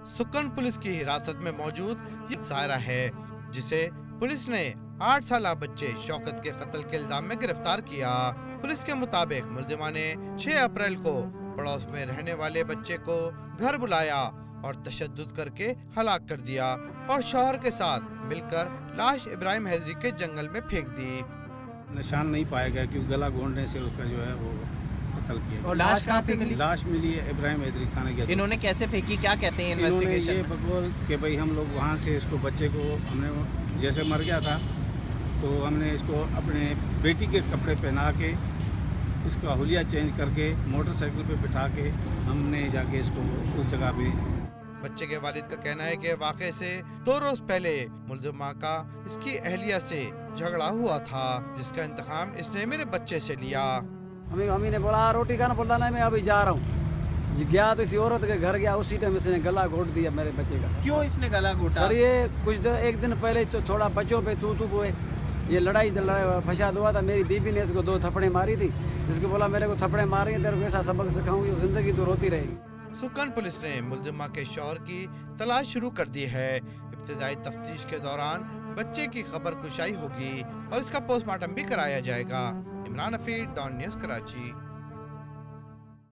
सुकन police की हिरासत में मौजूद ये सायरा है, जिसे पुलिस ने 8 साल बच्चे शौकत के कत्ल के इल्जाम में गिरफ्तार किया। पुलिस के मुताबिक मुलजिमा ने 6 अप्रैल को पड़ोस में रहने वाले बच्चे को घर बुलाया और तशद्दुद करके हलाक कर दिया और शौहर के साथ मिलकर लाश इब्राहिम हैदरी के जंगल में फेंक दी। निशान नहीं पाया गया क्योंकि गला घोंटने से उसका जो है वो कत्ल किया। और लाश कहाँ से मिली? लाश मिली है इब्राहिम हैदरी थाने के। इन्होंने कैसे फेंकी, क्या कहते हैं इन्होंने इन्वेस्टिगेशन ये बकौल कि भाई हम लोग वहाँ से इसको बच्चे को हमने जैसे मर गया था तो हमने इसको अपने बेटी के कपड़े पहना के इसका हुलिया चेंज करके मोटरसाइकिल पे बिठा के हमने जाके इसको उस जगह पे। बच्चे के वालिद का कहना है कि वाक़े से 2 रोज पहले मुलजिमा का इसकी अहलिया से झगड़ा हुआ था, जिसका इंतकाम इसने मेरे बच्चे से लिया। हमी ने बोला रोटी खाना, बोलता नहीं मैं अभी जा रहा हूँ। गया तो इसी औरत के घर गया, उसी टाइम इसने गला घोट दिया मेरे बच्चे का। क्यों इसने गला घोटा? सर ये एक दिन पहले तो थोड़ा बच्चों पे तू हुए, ये लड़ाई फसाद हुआ था। मेरी बीबी ने इसको 2 थप्पड़े मारी थी। इसको बोला मेरे को थप्पड़े मारेंगे तेरे को ऐसा सबक सिखाऊंगी, जिंदगी तो रोती रहेगी। सुकन पुलिस ने मुलजिमा के शौहर की तलाश शुरू कर दी है। इब्तिदाई तफ्तीश के दौरान बच्चे की खबर कुशाई होगी और इसका पोस्टमार्टम भी कराया जाएगा। Imran Hafeez, Dawn news, Karachi.